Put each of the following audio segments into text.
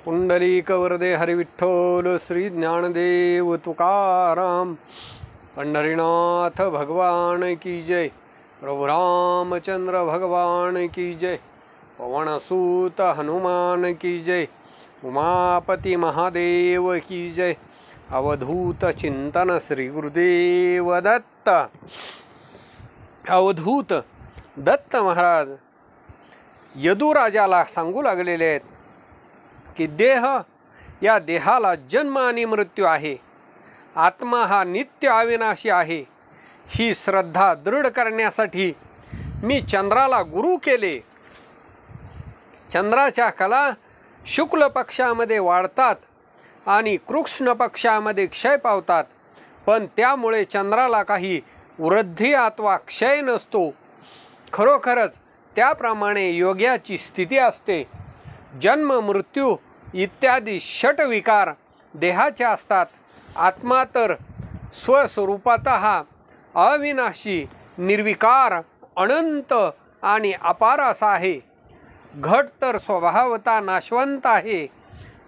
पुंडलिक वरदे हरिविठ्ठल श्री ज्ञानदेव तुकाराम। पंढरीनाथ भगवान की जय। प्रभु रामचंद्र भगवान की जय। पवनसूत हनुमान की जय। उमापति महादेव की जय। अवधूत चिंतन श्री गुरुदेव दत्त। अवधूत दत्त महाराज यदुराजाला सांगू लागलेले आहेत की देह या देहाला जन्म आणि मृत्यू आहे, आत्मा हा नित्य अविनाशी आहे। ही श्रद्धा दृढ करण्यासाठी मी चंद्राला गुरु केले। चंद्राच्या कला शुक्ल पक्षामध्ये वाढतात आणि कृष्ण पक्षामध्ये क्षय पावतात, पण त्यामुळे चंद्राला काही वृद्धी अथवा क्षय नसतो। खरोखरच त्याप्रमाणे योग्याची स्थिती असते। जन्म मृत्यू इत्यादी षटविकार देहाचे असतात। आत्मा तर स्वस्वरूपातः अविनाशी, निर्विकार, अनंत आणि अपार असा आहे। घट तर स्वभावतः नाशवंत आहे,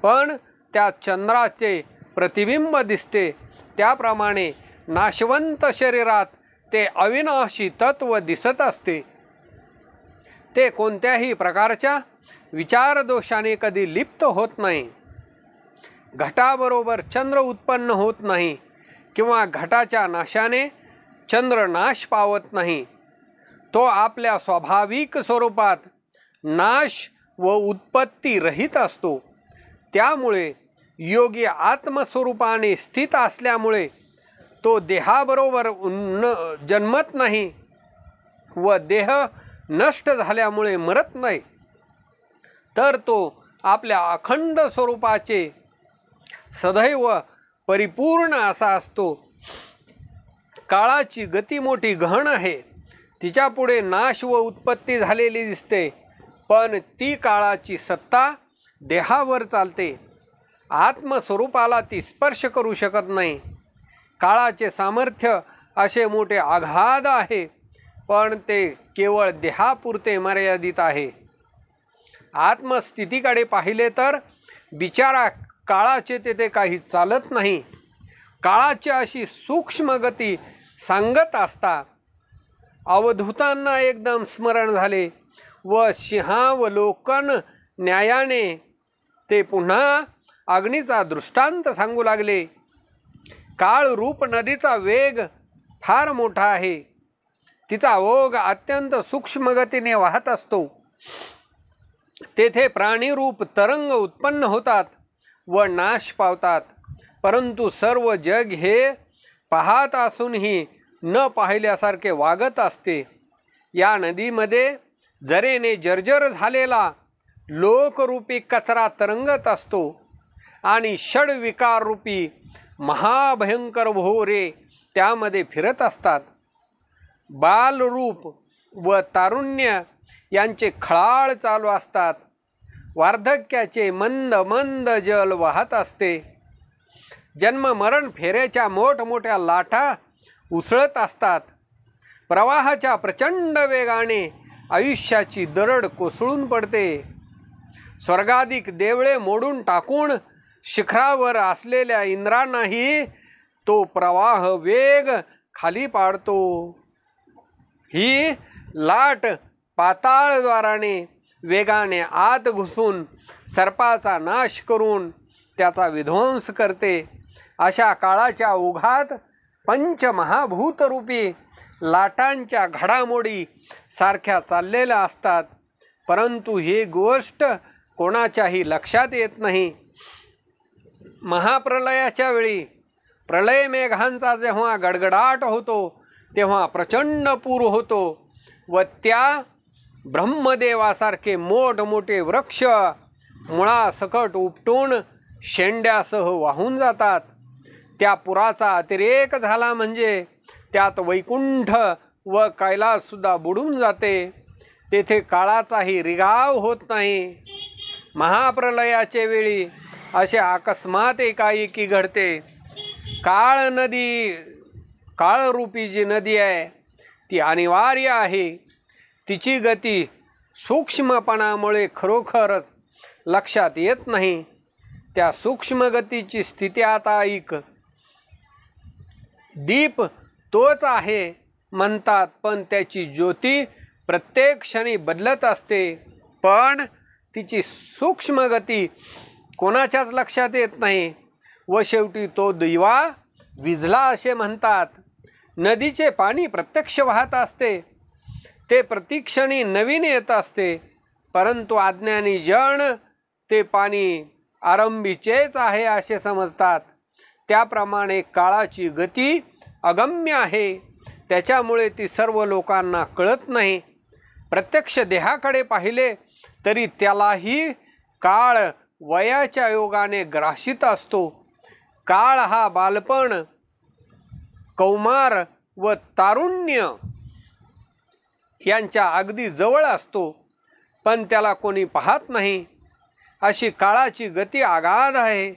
पण त्यात चंद्राचे प्रतिबिंब दिसते। त्याप्रमाणे नाशवंत शरीरात ते अविनाशी तत्व दिसत असते। ते कोणत्याही प्रकारच्या विचारदोषाने कधी लिप्त होत नाही। घटाबरोबर चंद्र उत्पन्न होत नाही किंवा घटाच्या नाशाने चंद्र नाश पावत नाही। तो आपल्या स्वाभाविक स्वरूपात नाश व उत्पत्ती रहित असतो। त्यामुळे योगी आत्मस्वरूपाने स्थित असल्यामुळे तो देहाबरोबर जन्मत नाही व देह नष्ट झाल्यामुळे मरत नाही, तर तो आपल्या अखंड स्वरूपाचे सदैव परिपूर्ण असा असतो। काळाची गती मोठी गहन आहे, तिच्यापुढे नाश व उत्पत्ती झालेली दिसते, पण ती काळाची सत्ता देहावर चालते। आत्मस्वरूपाला ती स्पर्श करू शकत नाही। काळाचे सामर्थ्य असे मोठे अगाध आहे, पण ते केवळ देहापुरते मर्यादित आहे। आत्मस्थितीकडे पाहिले तर बिचारा काळाचे तेथे काही चालत नाही। काळाची अशी सूक्ष्म गती सांगत असता अवधूतांना एकदम स्मरण झाले व सिंहावलोकन न्यायाने ते पुन्हा अग्नीचा दृष्टांत सांगू लागले। काळरूप नदीचा वेग फार मोठा आहे, तिचा ओघ अत्यंत सूक्ष्म गतीने वाहत असतो। तेथे प्राणीरूप तरंग उत्पन्न होतात व नाश पावतात, परंतु सर्व जग हे पाहत असूनही न पाहिल्यासारखे वागत असते। या नदीमध्ये जरेने जर्जर झालेला लोकरूपी कचरा तरंगत असतो आणि षडविकाररूपी महाभयंकर भोवरे त्यामध्ये फिरत असतात। बालरूप व तारुण्य यांचे खळाळ चालू असतात। वार्धक्याचे मंद मंद जल वाहत असते। जन्म मरण फेऱ्याच्या मोठमोठ्या लाटा उसळत असतात। प्रवाहाच्या प्रचंड वेगाने आयुष्याची दरड कोसळून पडते। स्वर्गाधिक देवळे मोडून टाकून शिखरावर असलेल्या इंद्रांनाही तो प्रवाह वेग खाली पाडतो। ही लाट पाताळद्वाराने वेगाने आत घुसून सर्पाचा नाश करून त्याचा विध्वंस करते। अशा काळाच्या ओघात पंचमहाभूतरूपी लाटांच्या घडामोडी सारख्या चाललेल्या असतात, परंतु ही गोष्ट कोणाच्याही लक्षात येत नाही। महाप्रलयाच्या वेळी प्रलय मेघांचा जेव्हा गडगडाट होतो तेव्हा प्रचंड पूर होतो व त्या ब्रह्मदेवासारखे मोठमोठे वृक्ष मुळासकट उपटून शेंड्यासह वाहून जातात। त्या पुराचा अतिरेक झाला म्हणजे त्यात वैकुंठ व कैलाससुद्धा बुडून जाते। तेथे काळाचाही रिगाव होत नाही। महाप्रलयाचे वेळी असे अकस्मात एकाएकी घडते। काळरूपी जी नदी आहे ती अनिवार्य आहे। तिची गती सूक्ष्मपणामुळे खरोखरच लक्षात येत नाही। त्या सूक्ष्मगतीची स्थिती आता ऐक. दीप तोच आहे म्हणतात, पण त्याची ज्योती प्रत्येक क्षणी बदलत असते, पण तिची सूक्ष्मगती कोणाच्याच लक्षात येत नाही व शेवटी तो दिवा विझला असे म्हणतात. नदीचे पाणी प्रत्यक्ष वाहत असते, ते प्रतिक्षणी नवीन येत असते, परंतु अज्ञानी जण ते पाणी आरंभीचेच आहे असे समजतात. त्याप्रमाणे काळाची गती अगम्य आहे, त्याच्यामुळे ती सर्व लोकांना कळत नाही. प्रत्यक्ष देहाकडे पाहिले तरी त्यालाही काळ वयाच्या योगाने ग्रासित असतो. काळ हा बालपण, कौमार व तारुण्य यांच्या अगदी जवळ असतो, पण त्याला कोणी पाहत नाही. अशी काळाची गती अगाध आहे.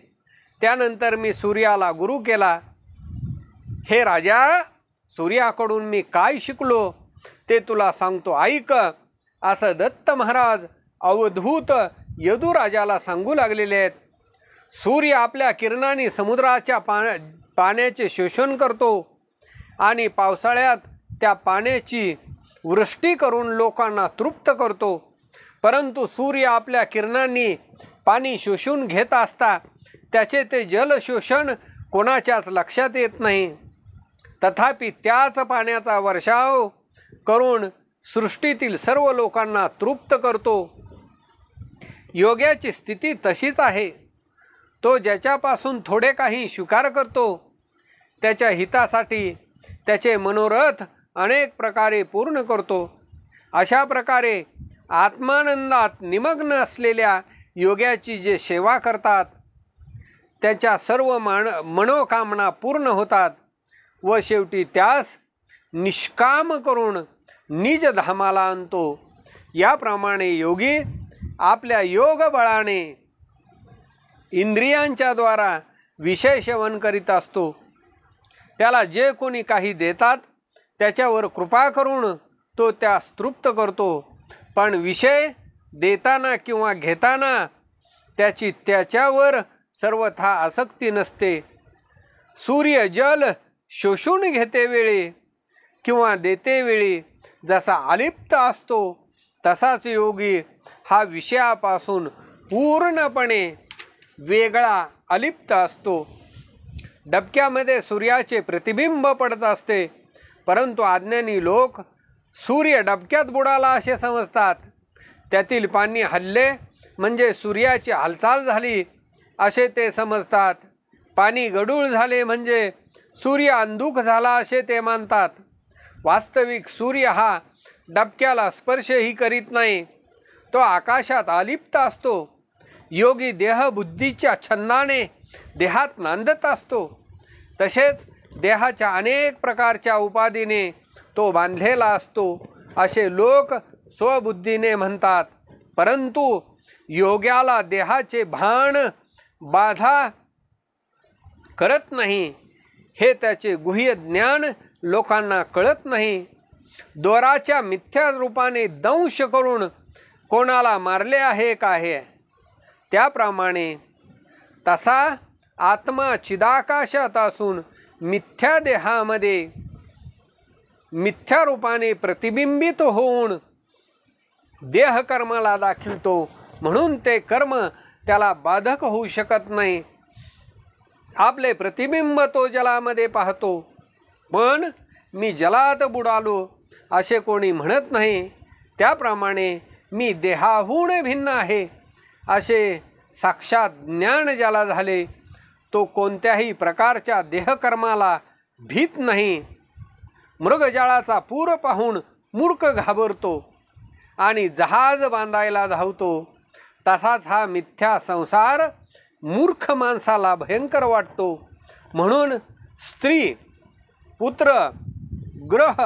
त्यानंतर मी सूर्याला गुरु केला. हे राजा, सूर्याकडून मी काय शिकलो ते तुला सांगतो, ऐक, असं दत्त महाराज अवधूत यदुराजाला सांगू लागलेले आहेत. सूर्य आपल्या किरणांनी समुद्राच्या पाण्याचे शोषण करतो आणि पावसाळ्यात त्या पाण्याची वृष्टी करून लोकांना तृप्त करतो. परंतु सूर्य आपल्या किरणांनी पाणी शोषून घेत असता त्याचे ते जलशोषण कोणाच्याच लक्षात येत नाही. तथापि त्याच पाण्याचा वर्षाव करून सृष्टीतील सर्व लोकांना तृप्त करतो. योग्याची स्थिती तशीच आहे. तो ज्याच्यापासून थोडे काही स्वीकार करतो, त्याच्या हितासाठी त्याचे मनोरथ अनेक प्रकारे पूर्ण करतो. अशा प्रकारे आत्मानंदात निमग्न असलेल्या योग्याची जे सेवा करतात, त्याच्या सर्व मनोकामना पूर्ण होतात व शेवटी त्यास निष्काम करून निज धामाला आणतो. याप्रमाणे योगी आपल्या योग बळाने इंद्रियांच्या द्वारा विषय सेवन करीत असतो. त्याला जे कोणी काही देतात त्याच्यावर कृपा करून तो त्यास तृप्त करतो, पण विषय देताना किंवा घेताना त्याची त्याच्यावर सर्वथा आसक्ती नसते. सूर्य जल शोषून घेते वेळी किंवा देते वेळी जसा अलिप्त असतो, तसाच योगी हा विषयापासून पूर्णपणे वेगळा अलिप्त असतो. डबक्यामध्ये सूर्याचे प्रतिबिंब पडत असते, परंतु अज्ञानी लोक सूर्य डबक्यात बुडाला असे समजतात. त्यातील पाणी हलले म्हणजे सूर्याची हालचाल झाली असे ते समजतात. पाणी गढूळ झाले म्हणजे सूर्य अंधुक झाला असे ते मानतात. वास्तविक सूर्य हा डबक्याला स्पर्शही करीत नाही, तो आकाशात अलिप्त असतो. योगी देहबुद्धीच्या छंदाने देहात नांदत असतो. तसेच देहाच्या अनेक प्रकारच्या उपाधीने तो बांधलेला असतो असे लोक स्वबुद्धीने म्हणतात. परंतु योग्याला देहाचे भान बाधा करत नाही, हे त्याचे गुह्य ज्ञान लोकांना कळत नाही. दोराच्या मिथ्या रूपाने दंश करून कोणाला मारले आहे का हे, त्याप्रमाणे तसा आत्मा चिदाकाशात असून मिथ्या देहामध्ये मिथ्या रूपाने प्रतिबिंबित होऊन देहकर्माला दाखवितो, म्हणून ते कर्म त्याला बाधक होऊ शकत नाही. आपले प्रतिबिंब तो जलामध्ये पाहतो, पण मी जलात बुडालो असे कोणी म्हणत नाही. त्याप्रमाणे मी देहाहून भिन्न आहे असे साक्षात ज्ञान ज्याला झाले, तो कोणत्याही प्रकारच्या देहकर्माला भीत नाही. मृगजळाचा पूर पाहून मूर्ख घाबरतो आणि जहाज बांधायला धावतो, तसाच हा मिथ्या संसार मूर्ख माणसाला भयंकर वाटतो. म्हणून स्त्री, पुत्र, ग्रह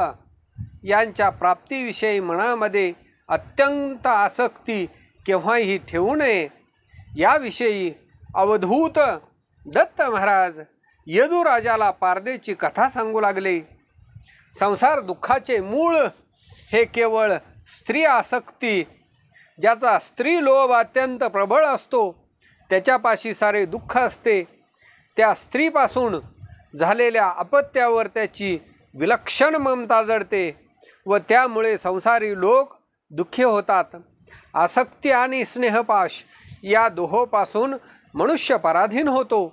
यांच्या प्राप्तीविषयी मनामध्ये अत्यंत आसक्ती केव्हाही ठेवू नये. याविषयी अवधूत दत्त महाराज यदुराजाला पारदेची कथा सांगू लागले. संसार दुःखाचे मूळ हे केवळ स्त्री आसक्ती, ज्याचा स्त्री लोभ अत्यंत प्रबळ असतो, त्याच्यापाशी सारे दुःख असते, त्या स्त्रीपासून झालेल्या अपत्यावर त्याची विलक्षण ममता जडते व त्यामुळे संसारी लोक दुःखी होतात. आसक्ती आणि स्नेहपाश या दोहोपासून मनुष्य पराधीन होतो,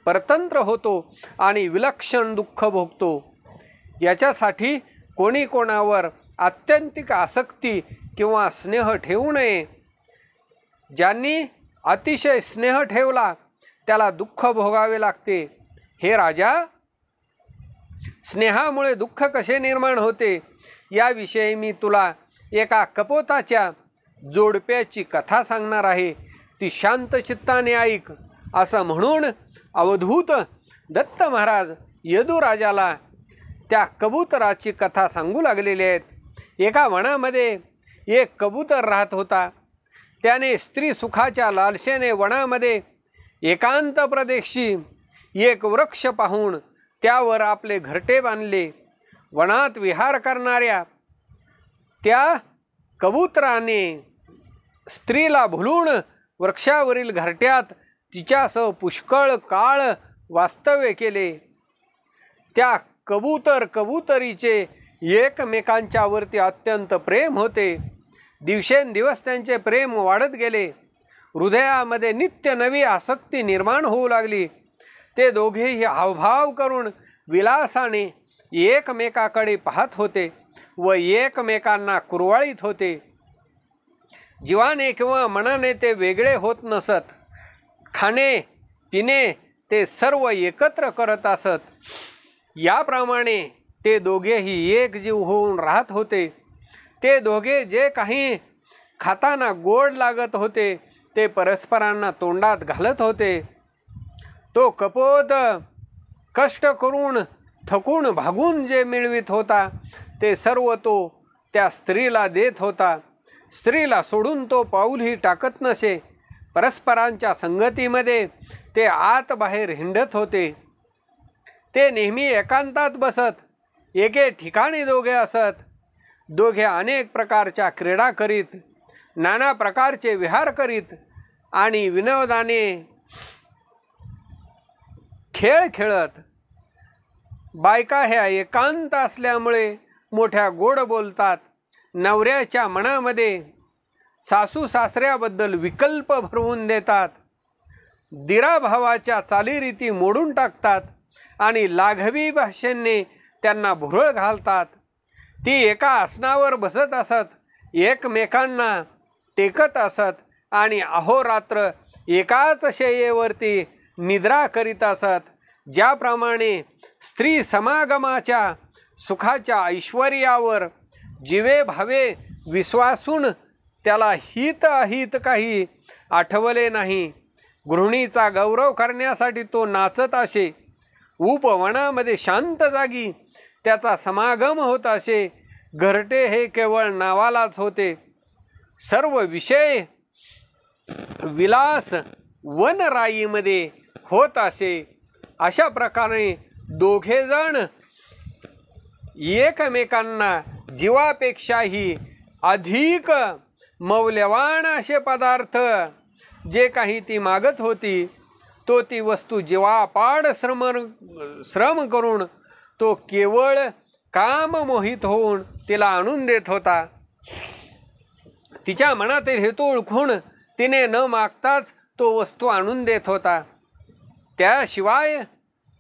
परतंत्र होतो आणि विलक्षण दुःख भोगतो. याच्यासाठी कोणी कोणावर आत्यंतिक आसक्ती किंवा स्नेह ठेवू नये. ज्यांनी अतिशय स्नेह ठेवला त्याला दुःख भोगावे लागते. हे राजा, स्नेहामुळे दुःख कसे निर्माण होते याविषयी मी तुला एका कपोताच्या जोडप्याची कथा सांगणार आहे, ती शांत चित्ताने ऐक. असं म्हणून अवधूत दत्त महाराज यदुराजाला त्या कबूतराची कथा सांगू लागलेले आहेत. एका वनामध्ये एक कबूतर राहत होता. त्याने स्त्री सुखाच्या लालसेने वनामध्ये एकांत प्रदेशी एक वृक्ष पाहून त्यावर आपले घरटे बांधले. वनात विहार करणाऱ्या त्या कबूतराने स्त्रीला भुलून वृक्षावरील घरट्यात तिच्यासह पुष्कळ काळ वास्तव्य केले. त्या कबूतरीचे एकमेकांच्यावरती अत्यंत प्रेम होते. दिवसेंदिवस त्यांचे प्रेम वाढत गेले. हृदयामध्ये नित्य नवी आसक्ती निर्माण होऊ लागली. ते दोघेही हावभाव करून विलासाने एकमेकाकडे पाहत होते व एकमेकांना कुरवाळीत होते. जीवाने किंवा मनाने ते वेगळे होत नसत. खाणे पिणे ते सर्व एकत्र करत असत. याप्रमाणे ते दोघेही एक जीव होऊन राहत होते. ते दोघे जे काही खाताना गोड लागत होते ते परस्परांना तोंडात घालत होते. तो कपोत कष्ट करून थकून भागून जे मिळवित होता ते सर्व तो त्या स्त्रीला देत होता. स्त्रीला सोडून तो पाऊलही टाकत नसे. परस्परांच्या संगतीमध्ये ते आत बाहेर हिंडत होते. ते नेहमी एकांतात बसत. एके ठिकाणी दोघे असत. दोघे अनेक प्रकारच्या क्रीडा करीत, नाना प्रकारचे विहार करीत आणि विनोदाने खेळ खेळत. बायका ह्या एकांत असल्यामुळे मोठ्या गोड बोलतात. नवऱ्याच्या मनामध्ये सासू सासऱ्याबद्दल विकल्प भरवून देतात. दिराभावाच्या चालीरीती मोडून टाकतात आणि लाघवी भाषेने त्यांना भुरळ घालतात. ती एका आसनावर बसत असत, एकमेकांना टेकत असत आणि अहोरात्र एकाच शय्येवरती निद्रा करीत असत. ज्याप्रमाणे स्त्री समागमाच्या सुखाच्या ऐश्वर्यावर जीवे भावे विश्वासून त्याला हित अहित काही आठवले नाही. गृहिणीचा गौरव करण्यासाठी तो नाचत असे. उपवनामध्ये शांत जागी त्याचा समागम होत असे. घरटे हे केवळ नावालाच होते. सर्व विषय विलास वनराईमध्ये होत असे. अशा प्रकारे दोघेजण एकमेकांना जीवापेक्षाही अधिक मौल्यवान असे पदार्थ जे काही ती मागत होती तो ती वस्तू जीवापाड श्रम करून तो केवळ काम मोहित होऊन तिला आणून देत होता. तिच्या मनातील हेतू ओळखून तिने न मागताच तो वस्तू आणून देत होता. त्याशिवाय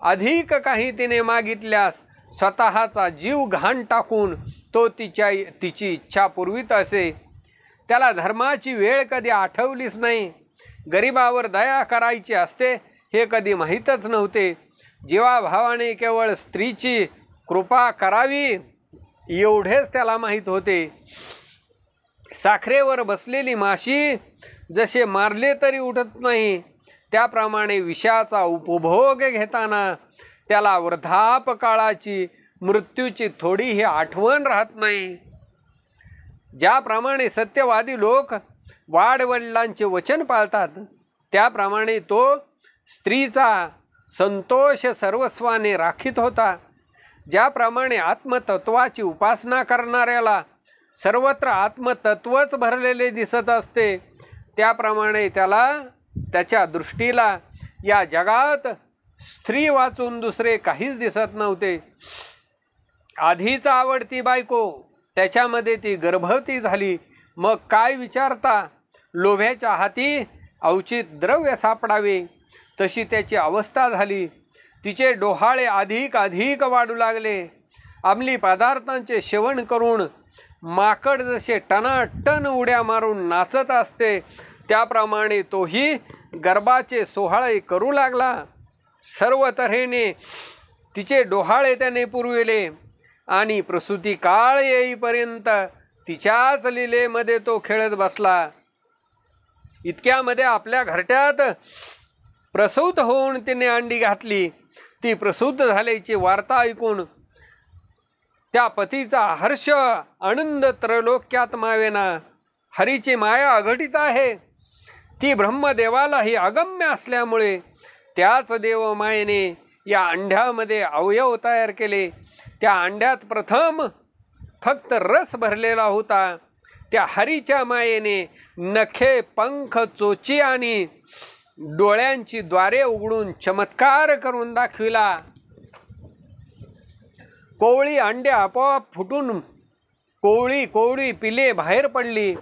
अधिक काही तिने मागितल्यास स्वतःचा जीव घाण टाकून तो तिची इच्छा पुरवीत असे. त्याला धर्माची वेळ कधी आठवलीच नाही. गरिबावर दया करायची असते हे कधी माहीतच नव्हते. जीवाभावाने केवळ स्त्रीची कृपा करावी एवढेच त्याला माहीत होते. साखरेवर बसलेली माशी जसे मारले तरी उठत नाही त्याप्रमाणे विषयाचा उपभोग घेताना त्याला वृद्धापकाळाची मृत्यूची थोडीही आठवण राहत नाही. ज्याप्रमाणे सत्यवादी लोक वाडवडिलांचे वचन पाळतात त्याप्रमाणे तो स्त्रीचा संतोष सर्वस्वाने राखीत होता. ज्याप्रमाणे आत्मतत्वाची उपासना करणाऱ्याला सर्वत्र आत्मतत्वच भरलेले दिसत असते त्याप्रमाणे त्याला त्याच्या दृष्टीला या जगात स्त्री वाचून दुसरे काहीच दिसत नव्हते. आधीच आवडती बायको, त्याच्यामध्ये ती गर्भवती झाली, मग काय विचारता. लोभ्याच्या हाती अवचित द्रव्य सापडावे तशी त्याची अवस्था झाली. तिचे डोहाळे अधिक वाढू लागले. अंमली पदार्थांचे सेवन करून माकड जसे टनाटन उड्या मारून नाचत असते त्याप्रमाणे तोही गर्भाचे सोहळे करू लागला. सर्व तऱ्हेने तिचे डोहाळे त्याने पुरविले आणि प्रसूती काळ येईपर्यंत तिच्याच लीलेमध्ये तो खेळत बसला. इतक्यामध्ये आपल्या घरट्यात प्रसूत होऊन तिने अंडी घातली. ती प्रसूत झाल्याची वार्ता ऐकून त्या पतीचा हर्ष आनंद त्रैलोक्यात मावेना. हरीची माया अघटित आहे. ती ब्रह्मदेवालाही अगम्य असल्यामुळे त्याच देवमायेने या अंड्यामध्ये अवयव तयार केले. त्या अंड्यात प्रथम फक्त रस भरलेला होता. त्या हरीच्या मायेने नखे, पंख, चोची आणि डोळ्यांची द्वारे उघडून चमत्कार करून दाखविला. कोवळी अंडे आपोआप फुटून कोवळी पिले बाहेर पडली.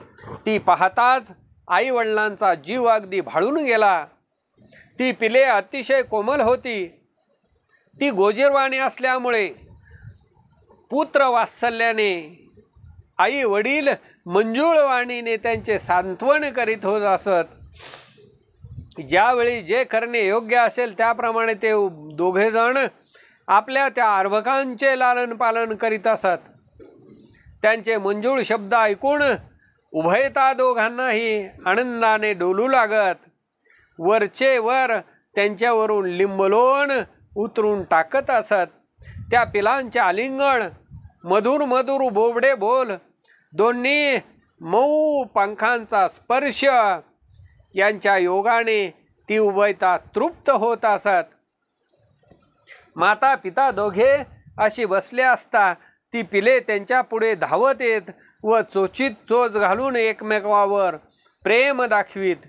ती पाहताच आईवडिलांचा जीव अगदी भाळून गेला. ती पिले अतिशय कोमल होती. ती गोजीरवाणी असल्यामुळे पुत्र वात्सल्याने आई वडील मंजुळवाणीने त्यांचे सांत्वन करीत होत असत. ज्यावेळी जे करणे योग्य असेल त्याप्रमाणे ते दोघेजण आपल्या त्या अर्भकांचे लालन पालन करीत असत. त्यांचे मंजूळ शब्द ऐकून उभयता दोघांनाही आनंदाने डोलू लागत. वरचे वर त्यांच्यावरून लिंबलोण उतरून टाकत असत. त्या पिलांचे आलिंगन, मधुर मधुर बोबडे बोल, दोन्ही मऊ पंखांचा स्पर्श यांच्या योगाने ती उभयता तृप्त होत असत. माता पिता दोघे अशी बसले असता ती पिले त्यांच्या पुढे धावत येत व चोचीत चोच घालून एकमेकावर प्रेम दाखवीत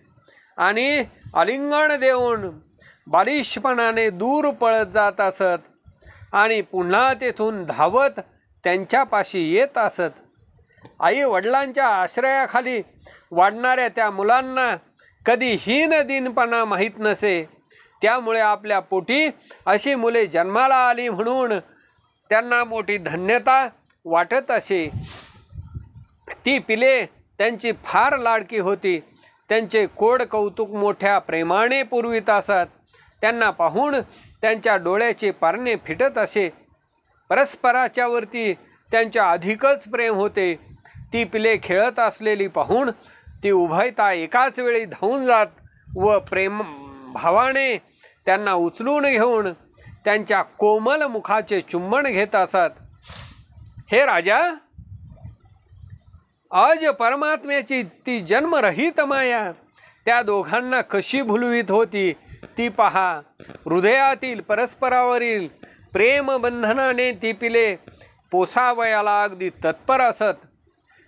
आणि आलिंगन देऊन बालिशपणाने दूर पळत जात असत आणि पुन्हा तेथून धावत त्यांच्यापाशी येत असत. आई वडिलांच्या आश्रयाखाली वाढणाऱ्या त्या मुलांना कधी हीन दीनपणा माहीत नसे. त्यामुळे आपल्या पोटी अशी मुले जन्माला आली म्हणून त्यांना मोठी धन्यता वाटत असे. ती पिले त्यांची फार लाडकी होती. त्यांचे कोड कौतुक मोठ्या प्रेमाने पुरवित असत. त्यांना पाहून त्यांच्या डोळ्याचे पारणे फिटत असे. परस्पराच्या वरती त्यांच्या अधिकच प्रेम होते. ती पिले खेळत असलेली पाहून ती उभयता एकाच वेळी धावून जात व प्रेम भावाने त्यांना उचलून घेऊन त्यांच्या कोमल मुखाचे चुंबन घेत असत. हे राजा, आज परमात्म्याची ती जन्मरहित माया त्या दोघांना कशी भुलवीत होती ती पहा. हृदयातील परस्परावरील प्रेमबंधनाने ती पिले पोसावयाला अगदी तत्पर असत.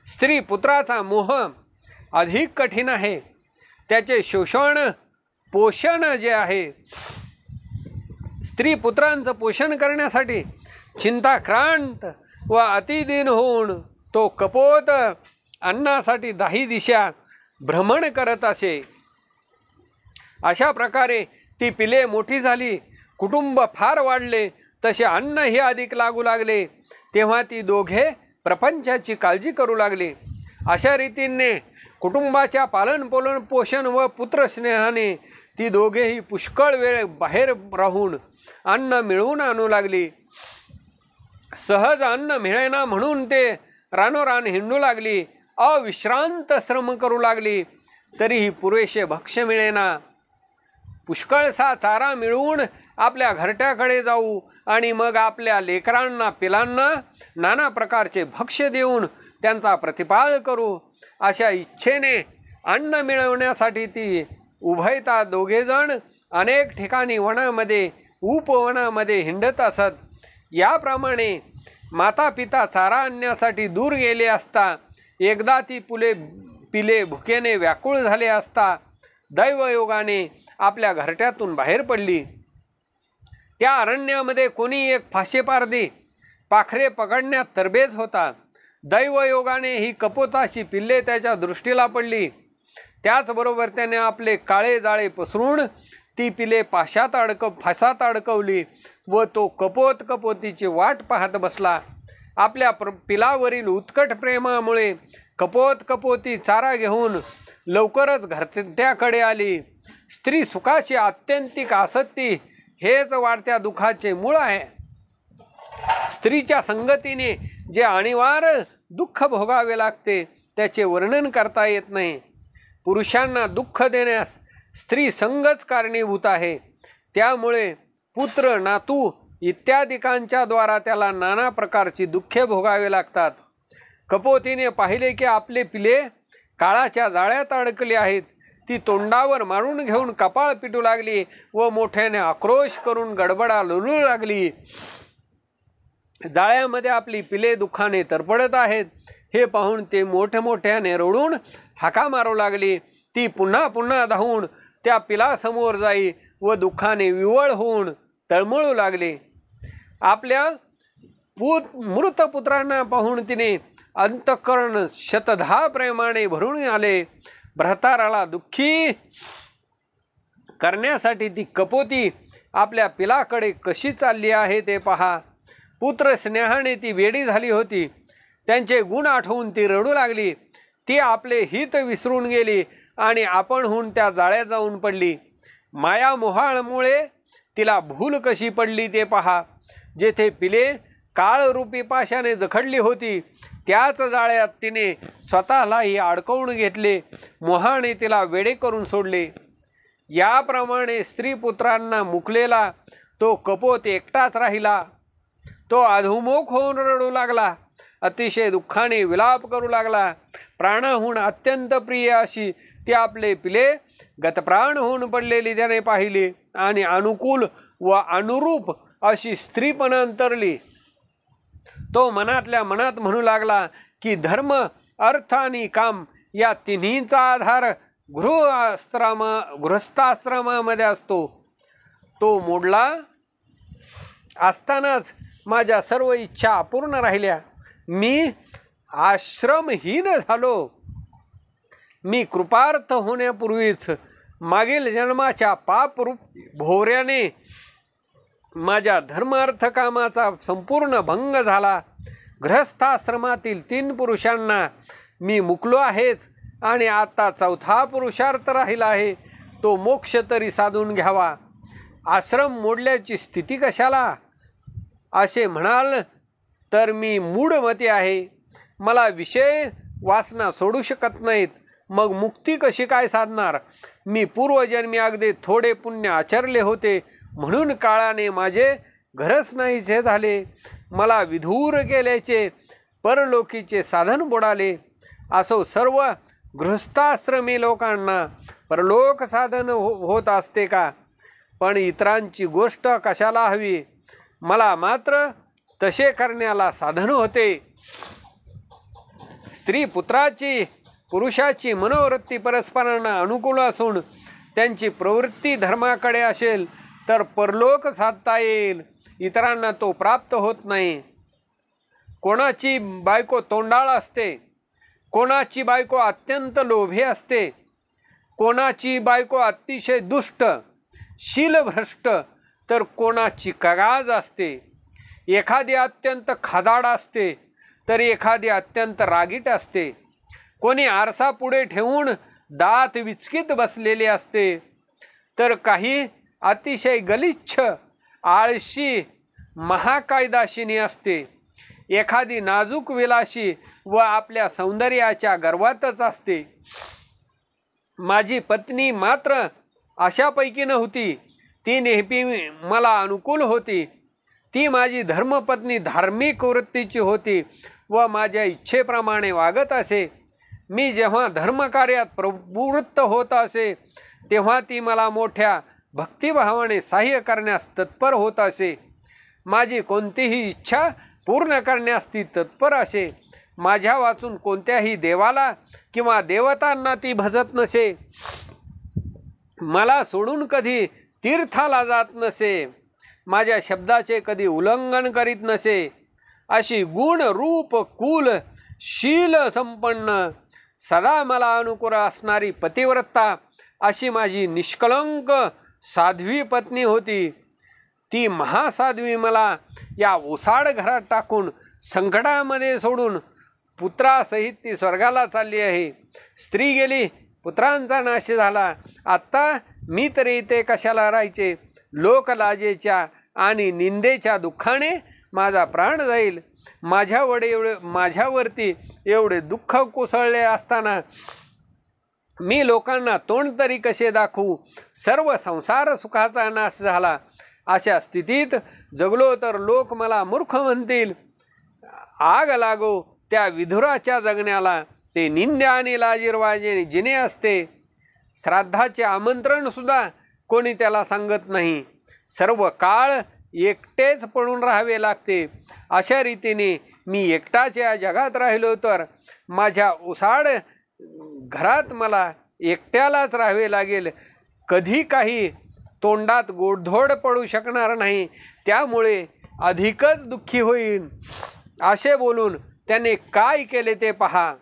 स्त्री पुत्राचा मोह अधिक कठीण आहे. त्याचे शोषण पोषण जे आहे, स्त्री पुत्रांचं पोषण करण्यासाठी चिंताक्रांत व अतिदीन होऊन तो कपोत अन्नासाठी दाही दिशा भ्रमण करत असे. अशा प्रकारे ती पिले मोठी झाली. कुटुंब फार वाढले तसे अन्नही अधिक लागू लागले. तेव्हा ती दोघे प्रपंचाची काळजी करू लागली. अशा रीतीने कुटुंबाच्या पोषण व पुत्रस्नेहाने ती दोघेही पुष्कळ वेळ बाहेर राहून अन्न मिळवून आणू लागली. सहज अन्न मिळेना म्हणून ते रानोरान हिंडू लागली. अविश्रांत श्रम करू लागली तरीही पुरेसे भक्ष्य मिळेना. पुष्कळसा चारा मिळवून आपल्या घरट्याकडे जाऊ आणि मग आपल्या लेकरांना पिलांना नाना प्रकारचे भक्ष्य देऊन त्यांचा प्रतिपाल करू अशा इच्छेने अन्न मिळवण्यासाठी ती उभयता दोघेजण अनेक ठिकाणी वनामध्ये उपवनामध्ये हिंडत असत. याप्रमाणे माता पिता चारा आणण्यासाठी दूर गेले असता एकदा ती पिले भुकेने व्याकुळ झाले असता दैवयोगाने आपल्या घरट्यातून बाहेर पडली. त्या अरण्यामध्ये कोणी एक फाशेपारधी पाखरे पकडण्यात तरबेज होता. दैवयोगाने ही कपोताची पिल्ले त्याच्या दृष्टीला पडली. त्याचबरोबर त्याने आपले काळे जाळे पसरून ती पिले फासात अडकवली व तो कपोत कपोतीची वाट पाहत बसला. आपल्या पिलावरील उत्कट प्रेमामुळे कपोत कपोती चारा घेऊन लवकरच घरट्याकडे आली. स्त्री सुखाची आत्यंतिक आसक्ती हेच वाढत्या दुःखाचे मूळ आहे. स्त्रीच्या संगतीने जे अनिवार्य दुःख भोगावे लागते त्याचे वर्णन करता येत नाही. पुरुषांना दुःख देण्यास स्त्री संगच कारणीभूत आहे. त्यामुळे पुत्र नातू इत्यादिकांच्या द्वारा त्याला नाना प्रकारची दुःखे भोगावे लागतात. कपोतीने पाहिले की आपले पिले काळाच्या जाळ्यात अडकली आहेत. ती तोंडावर मारून घेऊन कपाळ पिटू लागली व मोठ्याने आक्रोश करून गडबडा लोळू लागली. जाळ्यामध्ये आपली पिले दुःखाने तरपडत आहेत हे पाहून ते मोठमोठ्याने रडून हाका मारू लागली. ती पुन्हा पुन्हा धावून त्या पिलासमोर जाई व दुःखाने विवळ होऊन तळमळू लागले. आपल्या मृत पुत्रांना पाहून तिने अंतःकरण शतधा प्रेमाने भरून आले. भ्रताराला दुःखी करण्यासाठी ती कपोती आपल्या पिलाकडे कशी चालली आहे ते पहा. पुत्र स्नेहाने ती वेडी झाली होती. त्यांचे गुण आठवून ती रडू लागली. ती आपले हित विसरून गेली आणि आपणहून त्या जाळ्यात जाऊन पडली. मायामोहामुळे तिला भूल कशी पडली ते पहा. जेथे पिले काळरूपी पाशाने जखडली होती त्याच जाळ्यात तिने स्वतःलाही अडकवून घेतले. मोहाने तिला वेडे करून सोडले. याप्रमाणे स्त्रीपुत्रांना मुकलेला तो कपोत एकटाच राहिला. तो अधोमुख होऊन रडू लागला. अतिशय दुःखाने विलाप करू लागला. प्राणाहून अत्यंत प्रिय अशी ती आपले पिले गतप्राण होऊन पडलेली त्याने पाहिली आणि अनुकूल व अनुरूप अशी स्त्री पण अंतरली. तो मनातल्या मनात म्हणू लागला की धर्म अर्थ आणि काम या तिन्हीचा आधार गृहस्थाश्रमामध्ये असतो. तो मोडला असतानाच माझ्या सर्व इच्छा अपूर्ण राहिल्या. मी आश्रमहीन झालो. मी कृपार्थ होण्यापूर्वीच मागील जन्माच्या पापरूप भोवऱ्याने माझ्या धर्म अर्थ कामाचा संपूर्ण भंग झाला. गृहस्थाश्रमातील 3 पुरुषांना मी मुकलो आहेच आणि आता 4था पुरुषार्थ राहिला आहे. तो मोक्ष तरी साधून घ्यावा. आश्रम मोडल्याची स्थिती कशाला असे म्हणाल तर मी मूढमती आहे. मला विषय वासना सोडू शकत नाहीत. मग मुक्ती कशी काय साधणार. मी पूर्वजन्मी अगदी थोडे पुण्य आचरले होते म्हणून काळाने माझे घरच नाहीसे झाले. मला विधूर केल्याचे परलोकीचे साधन बुडाले. असो सर्व गृहस्थाश्रमी लोकांना परलोक साधन होत असते का. पण इतरांची गोष्ट कशाला हवी. मला मात्र तसे करण्याला साधन होते. स्त्री पुत्राची पुरुषाची मनोवृत्ती परस्परांना अनुकूल असून त्यांची प्रवृत्ती धर्माकडे असेल तर परलोक साधता येईल. इतरांना तो प्राप्त होत नाही. कोणाची बायको तोंडाळ असते, कोणाची बायको अत्यंत लोभी असते, कोणाची बायको अतिशय दुष्ट शीलभ्रष्ट तर कोणाची कगाज असते. एखादी अत्यंत खदाड असते तर एखादी अत्यंत रागीट असते. कोणी आरसा पुढे ठेवून दात विचकीत बसलेले असते तर काही अतिशय गलिच्छ आळशी महाकायदाशिनी असते. एखादी नाजूक विलासी व आपल्या सौंदर्याच्या गर्वातच असते. माझी पत्नी मात्र अशापैकी नव्हती. ती नेहमी मला अनुकूल होती. ती माझी धर्मपत्नी धार्मिक वृत्तीची होती व माझ्या इच्छेप्रमाणे वागत असे. मी जेव्हा धर्मकार्यात प्रवृत्त होत असे तेव्हा ती मला मोठ्या भक्तिभावाने सहाय्य करण्यास तत्पर होत असे. माझी कोणतीही इच्छा पूर्ण करण्यास ती तत्पर असे. माझ्या वाचून कोणत्याही देवाला किंवा देवतांना ती भजत नसे. मला सोडून कधी तीर्थाला जात नसे, माझ्या शब्दाचे कधी उल्लंघन करीत नसे, अशी गुण रूप कुल शील संपन्न सदा मला अनुकूल असणारी पतिव्रता अशी माझी निष्कलंक साध्वी पत्नी होती. ती महासाध्वी मला या ओसाड घरात टाकून संकटामध्ये सोडून पुत्रासहित ती स्वर्गाला चालली आहे. स्त्री गेली, पुत्रांचा नाश झाला, आत्ता मी तरी इथे कशाला राहायचे? लोकलाजेच्या आणि निंदेच्या दुःखाने माझा प्राण जाईल. माझ्यावरती एवढे दुःख कोसळले असताना मी लोकांना तोंड तरी कसे दाखवू? सर्व संसार सुखाचा नाश झाला. अशा स्थितीत जगलो तर लोक मला मूर्ख म्हणतील. आग लागो त्या विधुराच्या जगण्याला, ते निंद्या आणि लाजीरवाजे जिने असते. श्राद्धाचे आमंत्रणसुद्धा कोणी त्याला सांगत नाही. सर्व काळ एकटेच पडून राहावे लागते. अशा रीतीने मी एकटाच या जगात राहिलो तर माझ्या ओसाड घरात मला एकट्यालाच राहावे लागेल. कधी काही तोंडात गोडधोड पडू शकणार नाही, त्यामुळे अधिकच दुःखी होईल. असे बोलून त्याने काय केले ते पहा.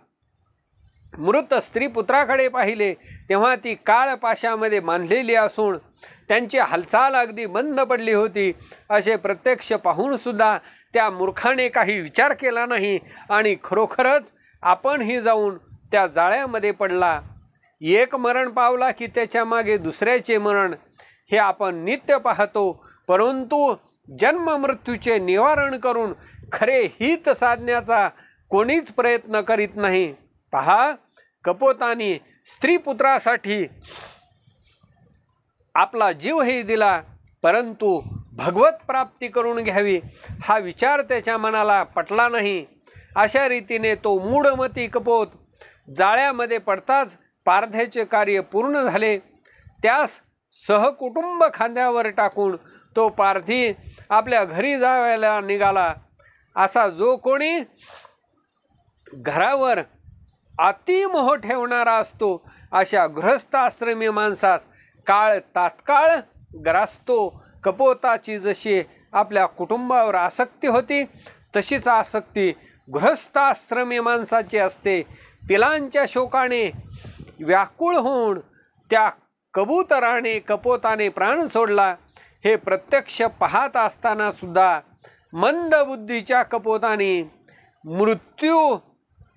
मृत स्त्री पुत्राकडे पाहिले तेव्हा ती काळ पाशामध्ये बांधलेली असून त्यांची हालचाल अगदी बंद पडली होती. असे प्रत्यक्ष पाहूनसुद्धा त्या मूर्खाने काही विचार केला नाही आणि खरोखरच आपणही जाऊन त्या जाळ्यामध्ये पडला. एक मरण पावला की त्याच्या मागे दुसऱ्याचे मरण हे आपण नित्य पाहतो. परंतु जन्म मृत्यूचे निवारण करून खरे हित साधण्याचा कोणीच प्रयत्न करीत नाही. पहा, कपोतानी स्त्रीपुत्रासाठी आपला जीवही दिला, परंतु भगवत प्राप्ती करून घ्यावी हा विचार त्याच्या मनाला पटला नाही. अशा रीतीने तो मूढमती कपोत जाळ्यामध्ये पडताच पारध्याचे कार्य पूर्ण झाले. त्यास सहकुटुंब खांद्यावर टाकून तो पारधी आपल्या घरी जायला निघाला. असा जो कोणी घरावर अतिमोह ठेवणारा असतो, अशा गृहस्थाश्रमी माणसास काळ तात्काळ ग्रासतो. कपोताची जशी आपल्या कुटुंबावर आसक्ती होती, तशीच आसक्ती गृहस्थाश्रमी माणसाची असते. पिलांच्या शोकाने व्याकुळ होऊन त्या कबूतराने कपोताने प्राण सोडला. हे प्रत्यक्ष पाहत असताना सुद्धा मंदबुद्धीच्या कपोताने मृत्यू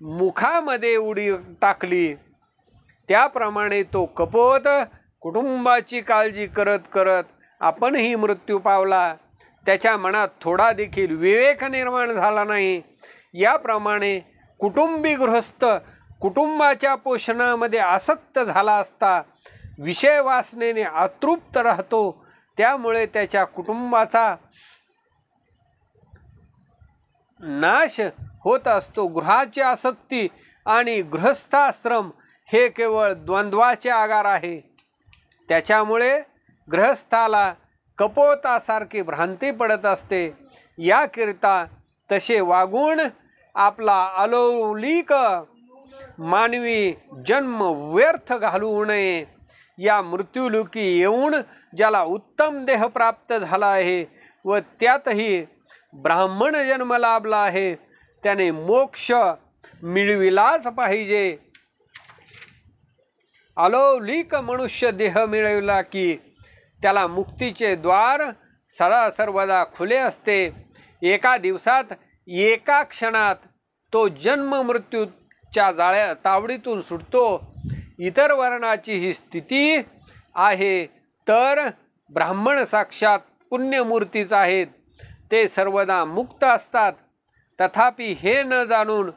मुखामध्ये उडी टाकली. त्याप्रमाणे तो कपोत कुटुंबाची काळजी करत करत आपणही मृत्यू पावला. त्याच्या मनात थोडा देखील विवेक निर्माण झाला नाही. याप्रमाणे कुटुंबी गृहस्थ कुटुंबाच्या पोषणामध्ये आसक्त झाला असता विषय वासनेने अतृप्त राहतो. त्यामुळे त्याच्या कुटुंबाचा नाश होत असतो. गृहाची आसक्ती आणि गृहस्थाश्रम हे केवळ द्वंद्वाचे आगार आहे. त्याच्यामुळे गृहस्थाला कपोतासारखी भ्रांती पडत असते. याकरिता तसे वागून आपला अलौकिक मानवी जन्म व्यर्थ घालवू नये. या मृत्यूलोकी येऊन ज्याला उत्तम देह प्राप्त झाला आहे व त्यातही ब्राह्मण जन्म लाभला आहे, त्याने मोक्ष मिळविलाच पाहिजे. अलौकिक मनुष्य देह मिळविला की त्याला मुक्तीचे द्वार सदा सर्वदा खुले असते. एका दिवसात एका क्षणात तो जन्म मृत्यूच्या तावडीतून सुटतो. इतर वर्णाची ही स्थिती आहे तर ब्राह्मण साक्षात पुण्यमूर्तीच आहेत. ते सर्वदा मुक्त असतात. तथापि हे न जाणून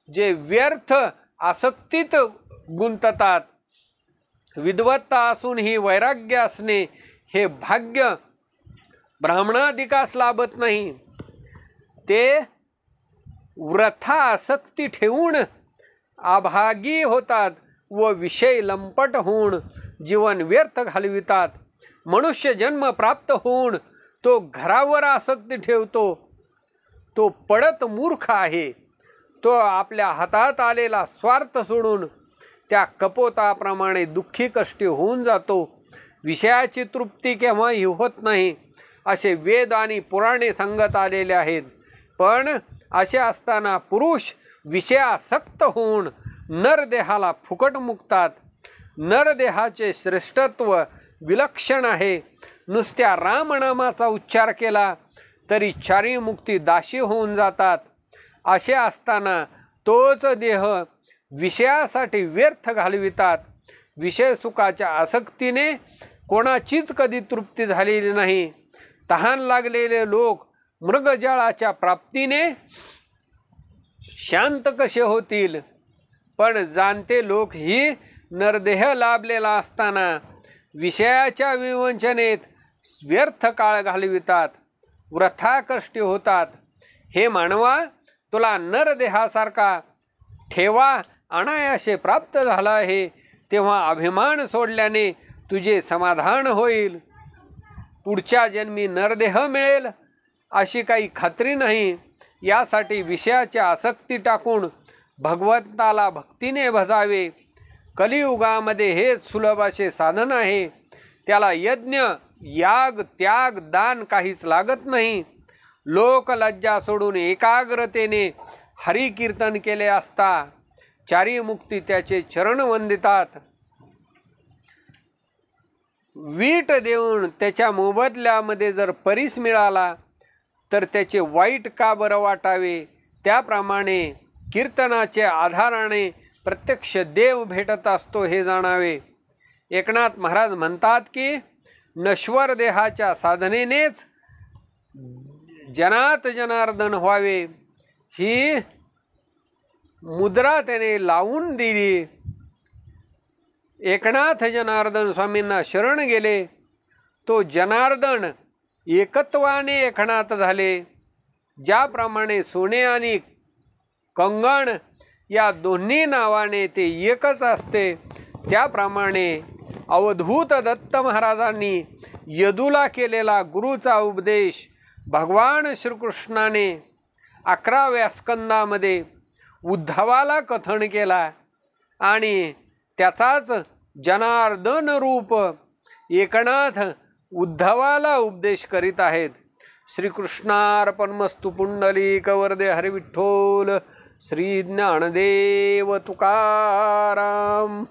जे व्यर्थ आसक्तीत गुंततात, विद्वत्ता असूनही वैराग्य असणे हे भाग्य ब्राह्मणाधिकास लाभत नाही. ते वृथा आसक्ती ठेवून अभागी होतात व विषय लंपट होऊन जीवन व्यर्थ घालवितात. मनुष्य जन्म प्राप्त होऊन तो घरावर आसक्ती ठेवतो, तो पडत मूर्ख आहे. तो आपल्या हातात आलेला स्वार्थ सोडून त्या कपोताप्रमाणे दुःखी कष्टी होऊन जातो. विषयाची तृप्ती केव्हाही होत नाही असे वेद आणि पुराणे सांगत आलेले आहेत. पण असे असताना पुरुष विषयासक्त होऊन नरदेहाला फुकट मुकतात. नरदेहाचे श्रेष्ठत्व विलक्षण आहे. नुसत्या रामनामाचा उच्चार केला तरी चारी मुक्ती दाशी होऊन जातात. असे असताना तोच देह विषयासाठी व्यर्थ घालवितात. विषय सुखाच्या आसक्तीने कोणाचीच कधी तृप्ती झालेली नाही. तहान लागलेले लोक मृगजळाच्या प्राप्तीने शांत कसे होतील? पण जाणते लोक ही नरदेह लाभलेला असताना विषयाच्या विवंचनेत व्यर्थ काळ घालवितात, वृथा कष्टी होतात. हे मानवा, तुला नरदेहासारखा ठेवा अनायासे प्राप्त झाला आहे, तेव्हा अभिमान सोडल्याने तुझे समाधान होईल. पुढच्या जन्मी नरदेह मिळेल अशी काही खात्री नाही. यासाठी विषयाची आसक्ती टाकून भगवंताला भक्तीने भजावे. कलियुगामध्ये हे सुलभ असे साधन आहे. त्याला यज्ञ, याग, त्याग, दान काहीच लागत नाही. लोक लज्जा सोडून एकाग्रतेने हरिकीर्तन केले असता चारी मुक्ती त्याचे चरण वंदितात. वीट देऊन त्याच्या मोबदल्यामध्ये जर परीस मिळाला तर त्याचे वाईट का बरं वाटावे? त्याप्रमाणे कीर्तनाच्या आधाराने प्रत्यक्ष देव भेटत असतो हे जाणावे. एकनाथ महाराज म्हणतात की नश्वर देहाच्या साधनेनेच जनात जनार्दन व्हावे ही मुद्रा त्याने लावून दिली. एकनाथ जनार्दन स्वामींना शरण गेले. तो जनार्दन एकत्वाने एकनाथ झाले. ज्याप्रमाणे सोने आणि कंगण या दोन्ही नावाने ते एकच असते, त्याप्रमाणे अवधूत दत्त महाराजांनी यदूला केलेला गुरुचा उपदेश भगवान श्रीकृष्णाने 11व्या स्कंदामध्ये उद्धवाला कथन केला आणि त्याचाच जनार्दन रूप एकनाथ उद्धवाला उपदेश करीत आहेत. श्रीकृष्णार्पणमस्तु. पुंडलिक वरदे हरी विठ्ठल. श्री ज्ञानदेव तुकाराम.